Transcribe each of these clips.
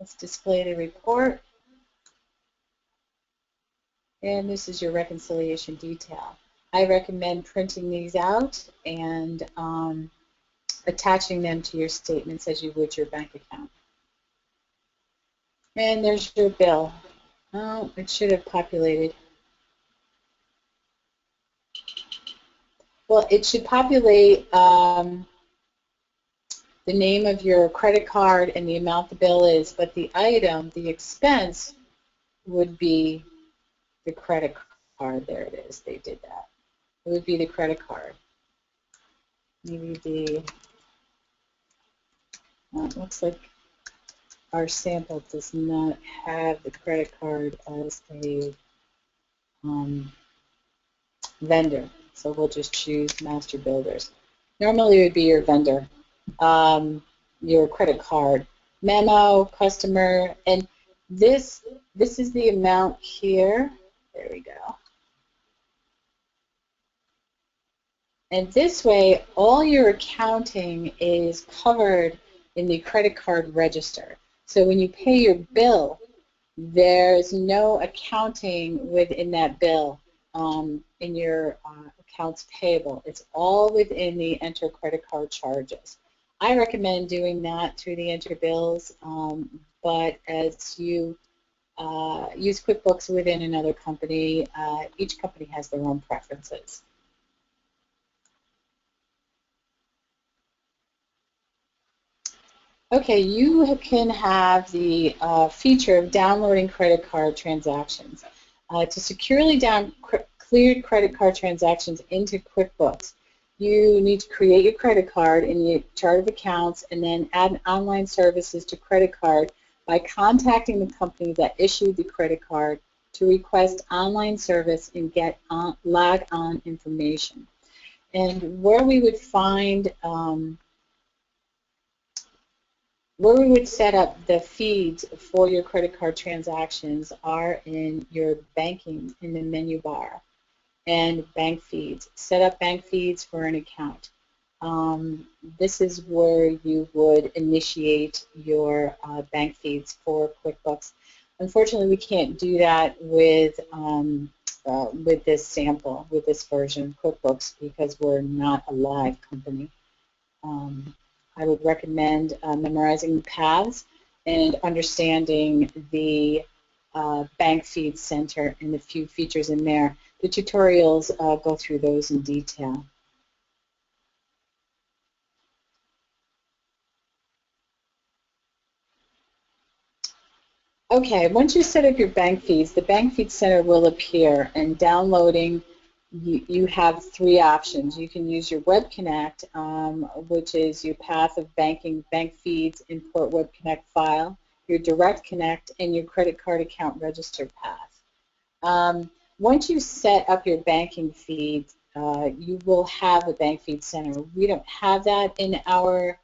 let's display the report. And this is your reconciliation detail. I recommend printing these out and attaching them to your statements as you would your bank account. And there's your bill. Oh, it should have populated. Well, it should populate the name of your credit card and the amount the bill is, but the item, the expense, would be the credit card. There it is. They did that. It would be the credit card. Maybe the, it looks like our sample does not have the credit card as a vendor. So we'll just choose Master Builders. Normally it would be your vendor, your credit card, memo, customer, and this is the amount here. There we go. And this way, all your accounting is covered in the credit card register. So when you pay your bill, there's no accounting within that bill in your accounts payable. It's all within the enter credit card charges. I recommend doing that through the enter bills, but as you use QuickBooks within another company, each company has their own preferences. Okay, you can have the feature of downloading credit card transactions. To securely clear credit card transactions into QuickBooks, you need to create your credit card in the chart of accounts and then add online services to credit card by contacting the company that issued the credit card to request online service and get log on information. And where we would find where we would set up the feeds for your credit card transactions are in your banking, in the menu bar, and bank feeds. Set up bank feeds for an account. This is where you would initiate your bank feeds for QuickBooks. Unfortunately, we can't do that with this sample, with this version of QuickBooks, because we're not a live company. I would recommend memorizing the paths and understanding the Bank Feed Center and the few features in there. The tutorials go through those in detail. Okay, once you set up your bank feeds, the Bank Feed Center will appear, and downloading, you have three options. You can use your Web Connect, which is your path of banking, bank feeds, import Web Connect file, your Direct Connect, and your credit card account register path. Once you set up your banking feed, you will have a Bank Feed Center. We don't have that in our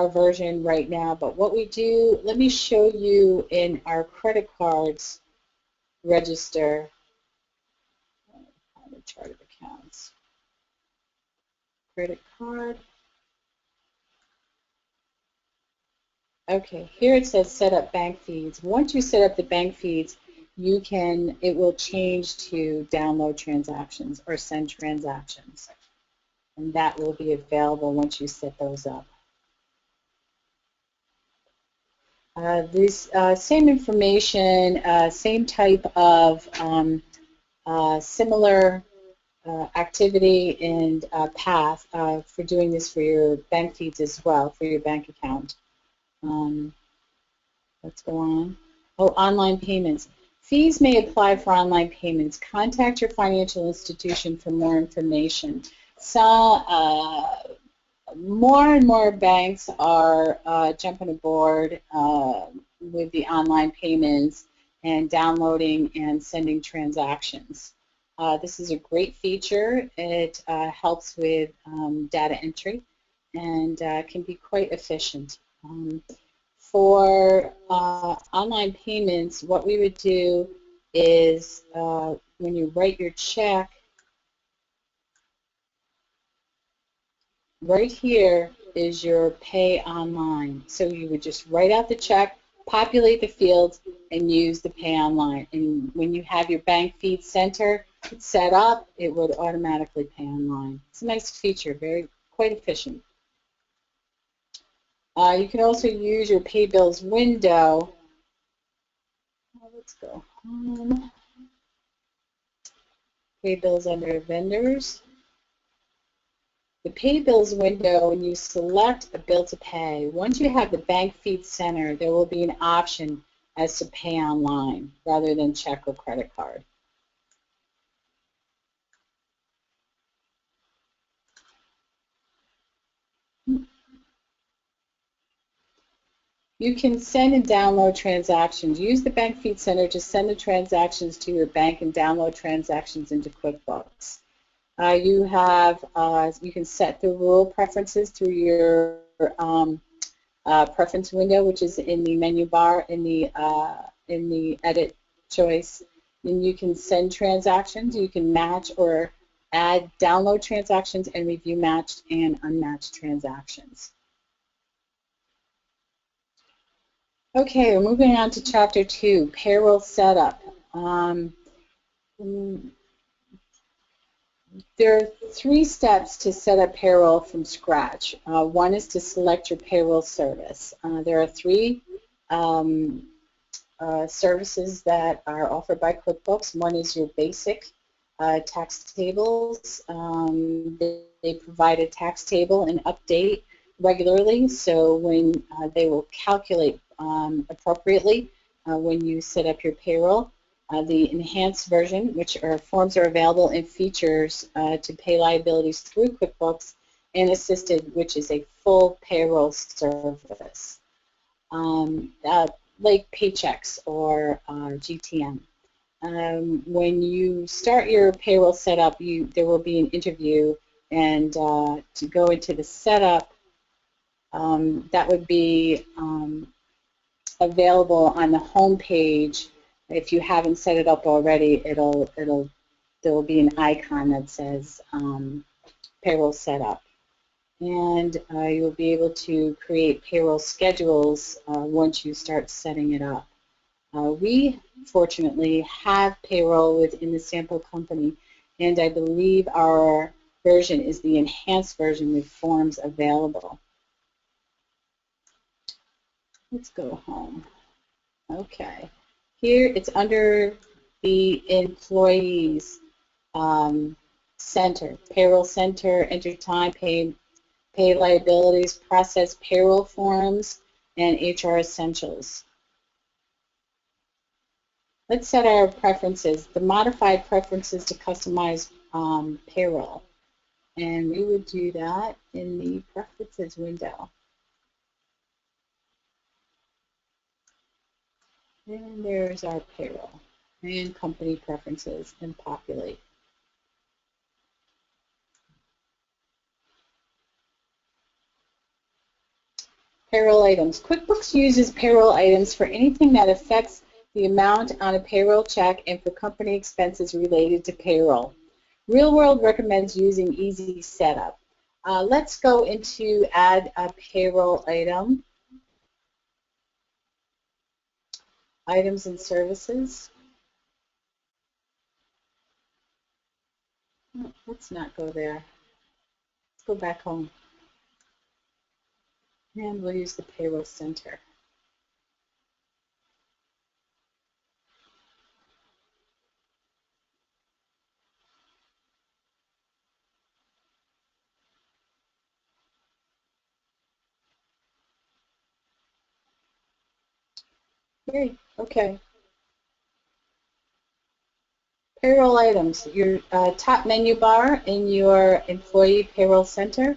version right now, but what we do, let me show you in our credit cards register, the chart of accounts, credit card. Okay, here it says set up bank feeds. Once you set up the bank feeds, it will change to download transactions or send transactions. And that will be available once you set those up. This same information, same type of similar activity and path for doing this for your bank feeds as well, for your bank account. Let's go on. Oh, online payments. Fees may apply for online payments. Contact your financial institution for more information. So, more and more banks are jumping aboard with the online payments and downloading and sending transactions. This is a great feature. It helps with data entry and can be quite efficient. For online payments, what we would do is when you write your check, right here is your pay online. So you would just write out the check, populate the fields, and use the pay online. And when you have your bank feed center set up, it would automatically pay online. It's a nice feature, quite efficient. You can also use your pay bills window. Let's go home. Pay bills under vendors. The pay bills window, when you select a bill to pay, once you have the bank feed center, there will be an option as to pay online rather than check or credit card. You can send and download transactions. Use the bank feed center to send the transactions to your bank and download transactions into QuickBooks. You can set the rule preferences through your preference window, which is in the menu bar in the edit choice. And you can send transactions. You can match or add download transactions and review matched and unmatched transactions. Okay, we're moving on to Chapter 2, Payroll Setup. There are 3 steps to set up payroll from scratch. One is to select your payroll service. There are 3 services that are offered by QuickBooks. One is your basic tax tables. They provide a tax table and update regularly, so when they will calculate appropriately when you set up your payroll. The enhanced version, which forms are available and features to pay liabilities through QuickBooks, and assisted, which is a full payroll service, like paychecks or GTM. When you start your payroll setup, there will be an interview, and to go into the setup, that would be available on the home page. If you haven't set it up already, there will be an icon that says Payroll Setup, and you'll be able to create payroll schedules once you start setting it up. We fortunately have payroll within the sample company, and I believe our version is the enhanced version with forms available. Let's go home. Okay. Here it's under the Employees Center, Payroll Center, enter time, pay liabilities, process payroll forms, and HR Essentials. Let's set our preferences, the modified preferences to customize payroll. And we would do that in the Preferences window. And there's our payroll and company preferences, and populate. Payroll items. QuickBooks uses payroll items for anything that affects the amount on a payroll check and for company expenses related to payroll. Real World recommends using Easy Setup. Let's go into add a payroll item. Items and services. Let's not go there. Let's go back home. And we'll use the Payroll Center. Great, okay. Payroll items, your top menu bar in your Employee Payroll Center.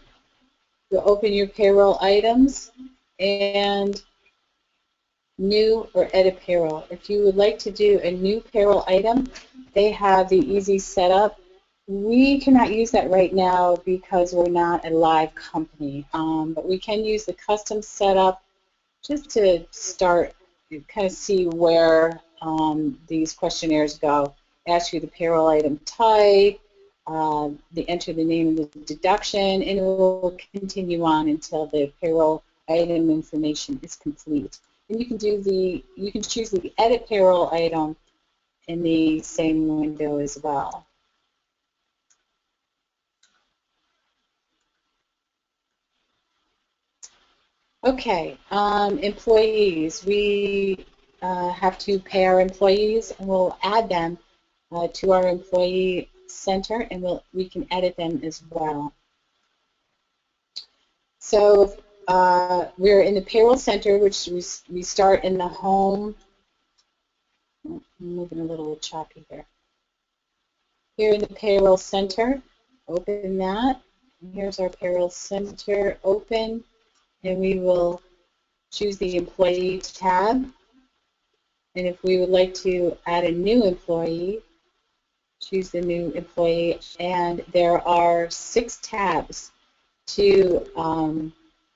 You'll open your payroll items and new or edit payroll. If you would like to do a new payroll item, they have the Easy Setup. We cannot use that right now because we're not a live company, but we can use the custom setup just to start, kind of see where these questionnaires go. Ask you the payroll item type, enter the name of the deduction, and it will continue on until the payroll item information is complete. And you can choose the edit payroll item in the same window as well. Okay, employees. We have to pay our employees, and we'll add them to our employee center, and we can edit them as well. So we're in the Payroll Center, which we start in the home. I'm moving a little choppy here. Here in the Payroll Center, open that. And here's our Payroll Center open, and we will choose the Employee tab. And if we would like to add a new employee, choose the new employee, and there are 6 tabs to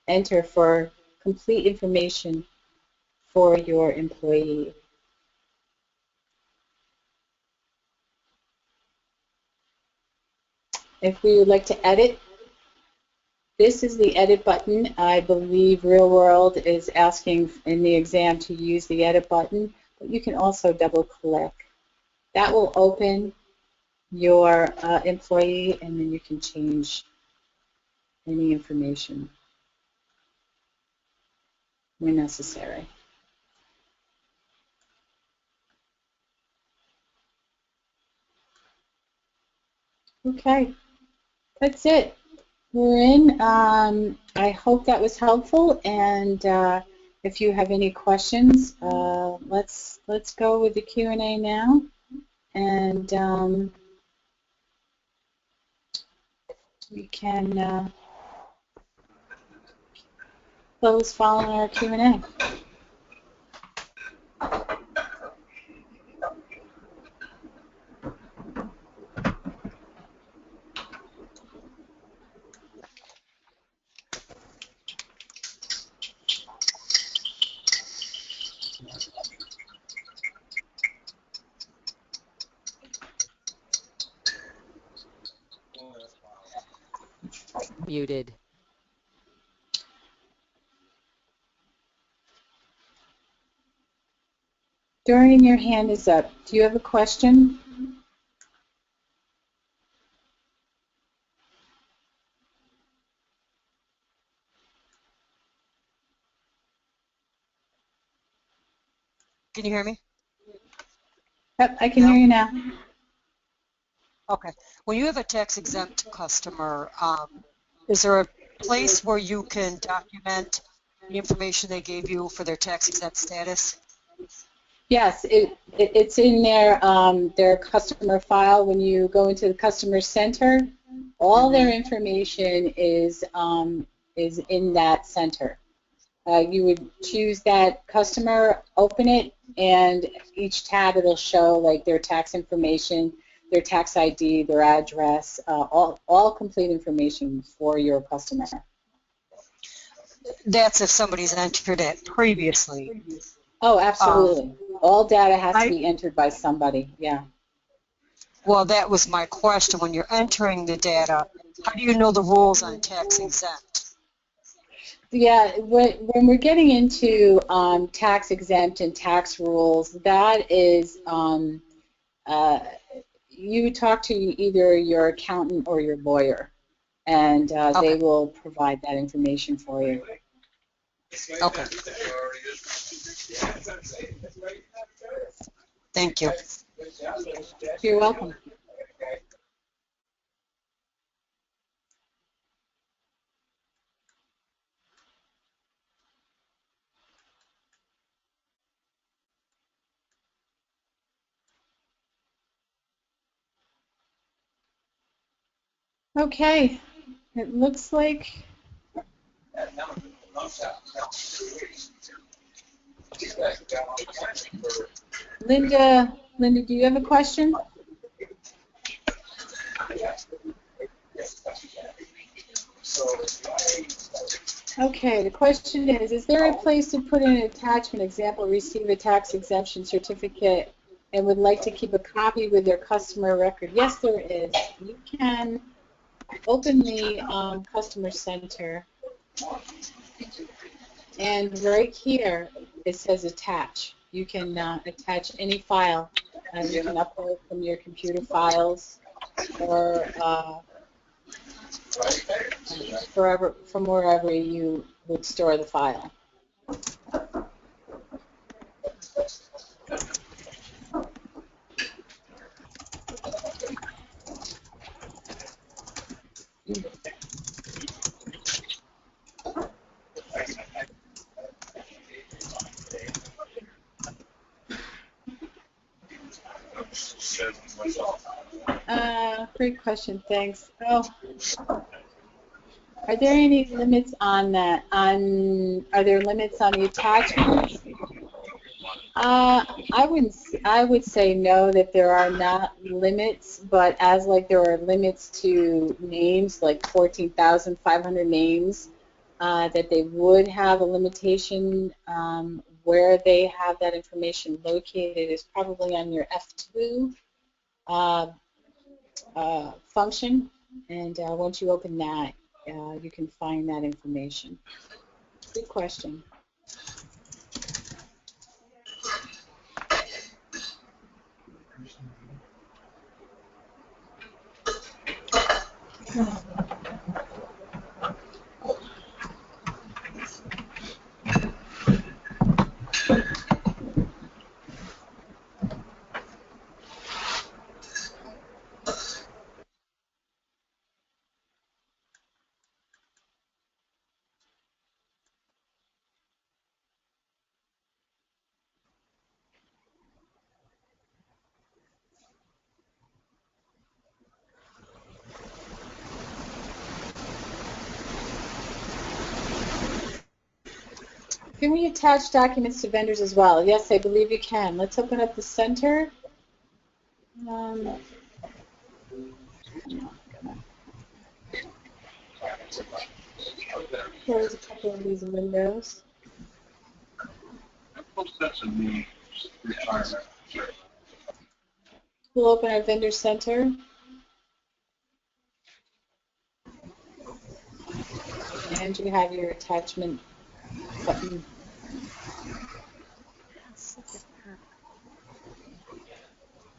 enter for complete information for your employee. If we would like to edit, this is the edit button. I believe Real World is asking in the exam to use the edit button, but you can also double click. That will open your employee, and then you can change any information when necessary. Okay, that's it. We're in. I hope that was helpful, and if you have any questions, let's go with the Q&A now, and we can close following our Q&A. Muted. Dorian, your hand is up. Do you have a question? Can you hear me? Yep, I can hear you now. Okay. When you have a tax-exempt customer, is there a place where you can document the information they gave you for their tax-exempt status? Yes, it's in their customer file. When you go into the customer center, all their information is in that center. You would choose that customer, open it, and each tab it'll show like their tax information, their tax ID, their address, all complete information for your customer. That's if somebody's entered it previously. Oh, absolutely. All data has to be entered by somebody, yeah. Well, that was my question. When you're entering the data, how do you know the rules on tax-exempt? Yeah, when we're getting into tax-exempt and tax rules, that is, you talk to either your accountant or your lawyer, and they will provide that information for you. Okay. Thank you. You're welcome. Okay, it looks like Linda, do you have a question? Okay, the question is there a place to put in an attachment, example, receive a tax exemption certificate and would like to keep a copy with their customer record, yes, there is. You can open the Customer Center, and right here it says attach. You can attach any file. You can upload from your computer files or from wherever you would store the file. Great question, thanks. Oh, are there any limits on that? Are there limits on the attachments? I would say no, that there are not limits, but as like there are limits to names, like 14,500 names, that they would have a limitation. Where they have that information located is probably on your F2 function, and once you open that, you can find that information. Good question. Can we attach documents to vendors as well? Yes, I believe you can. Let's open up the center. Close a couple of these windows. We'll open our vendor center. And you have your attachment button.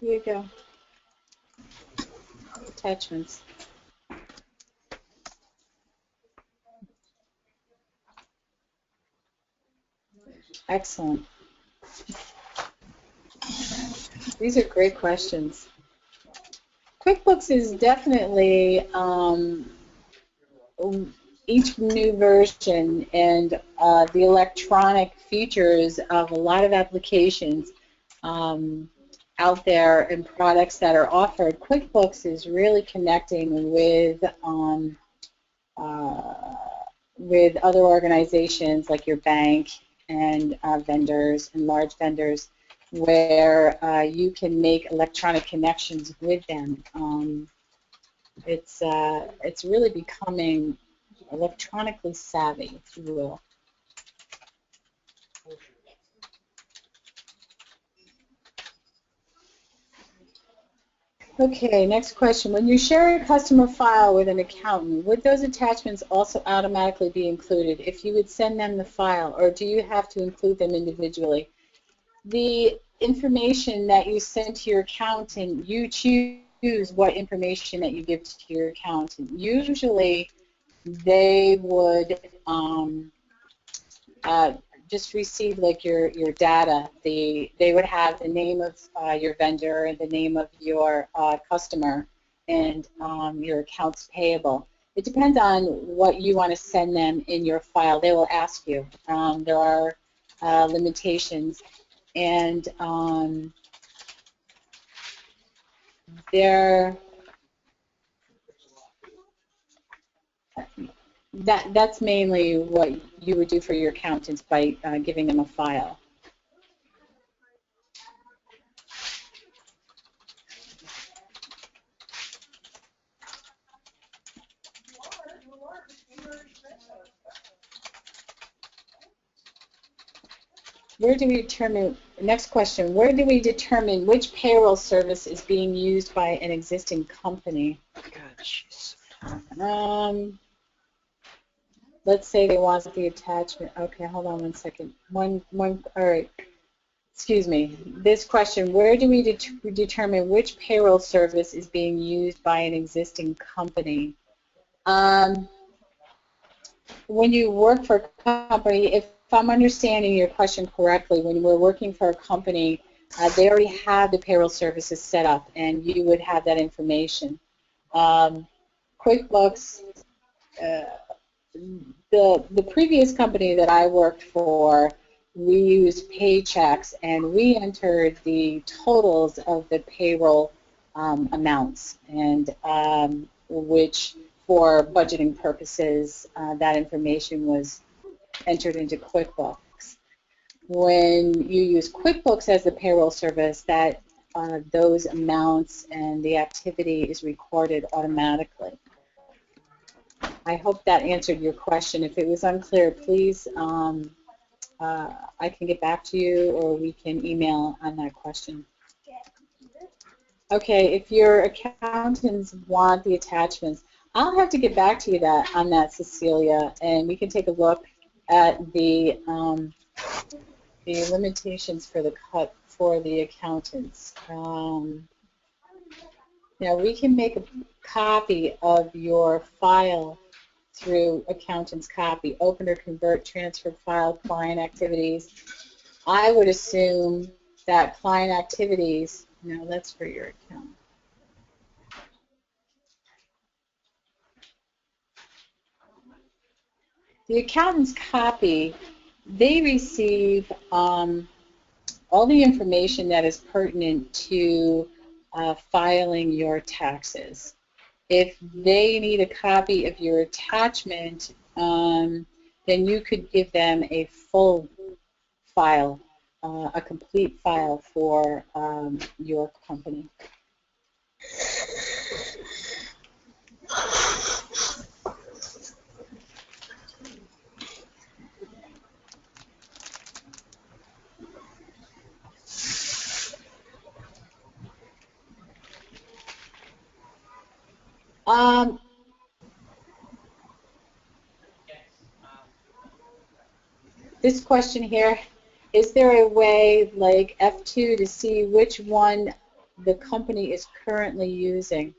Here you go. Attachments. Excellent. These are great questions. QuickBooks is definitely each new version and the electronic features of a lot of applications out there and products that are offered. QuickBooks is really connecting with other organizations like your bank and vendors and large vendors, where you can make electronic connections with them. It's really becoming electronically savvy, if you will. Okay, next question. When you share a customer file with an accountant, would those attachments also automatically be included if you would send them the file, or do you have to include them individually? The information that you send to your accountant, you choose what information that you give to your accountant. Usually, they would just receive like your data. They would have the name of your vendor and the name of your customer and your accounts payable. It depends on what you want to send them in your file. They will ask you. There are limitations, and that's mainly what you would do for your accountants by giving them a file. where do we determine, next question, where do we determine which payroll service is being used by an existing company? God, jeez. Let's say they want the attachment. Okay, hold on one second. All right. Excuse me. This question, where do we determine which payroll service is being used by an existing company? When you work for a company, if I'm understanding your question correctly, when we're working for a company, they already have the payroll services set up, and you would have that information. QuickBooks, the previous company that I worked for, we used paychecks, and we entered the totals of the payroll amounts, and which for budgeting purposes, that information was entered into QuickBooks. When you use QuickBooks as the payroll service, that those amounts and the activity is recorded automatically. I hope that answered your question. If it was unclear, please, I can get back to you, or we can email on that question. Okay, if your accountants want the attachments, I'll have to get back to you on that, Cecilia, and we can take a look at the limitations for the cut for the accountants. Now, we can make a copy of your file through accountant's copy, open or convert, transfer file, client activities. I would assume that client activities, no, that's for your account. The accountant's copy, they receive all the information that is pertinent to filing your taxes. If they need a copy of your attachment, then you could give them a full file, a complete file for your company. This question here, is there a way like F2 to see which one the company is currently using?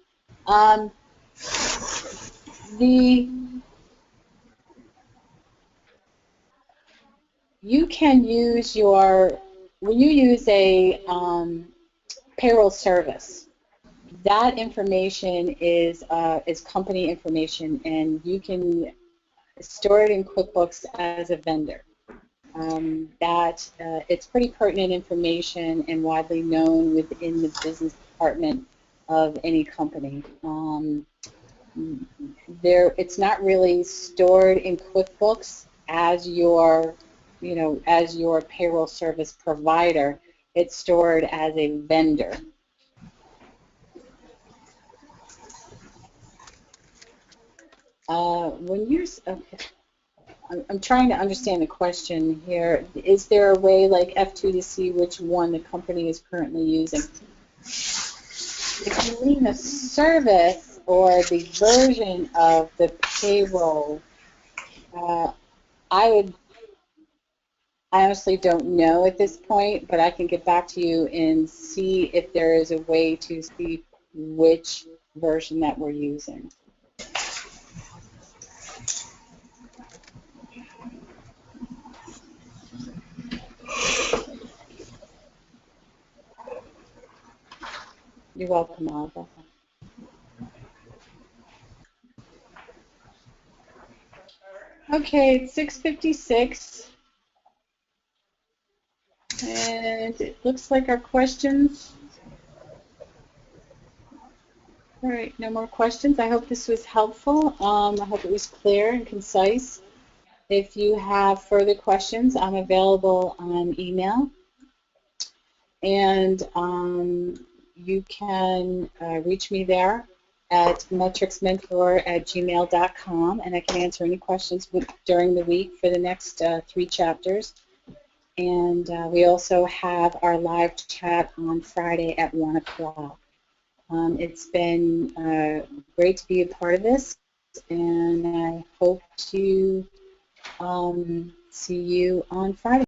You can use when you use a payroll service, that information is company information, and you can store it in QuickBooks as a vendor. It's pretty pertinent information and widely known within the business department of any company. It's not really stored in QuickBooks as your payroll service provider. It's stored as a vendor. I'm trying to understand the question here. Is there a way like F2 to see which one the company is currently using? If you mean a service or the version of the payroll, I honestly don't know at this point, but I can get back to you and see if there is a way to see which version that we're using. You're welcome, Alva. Okay, it's 6:56, and it looks like our questions. All right, no more questions. I hope this was helpful. I hope it was clear and concise. If you have further questions, I'm available on email, and you can reach me there at metricsmentor@gmail.com, and I can answer any questions during the week for the next 3 chapters. And we also have our live chat on Friday at 1 o'clock. It's been great to be a part of this, and I hope to see you on Friday.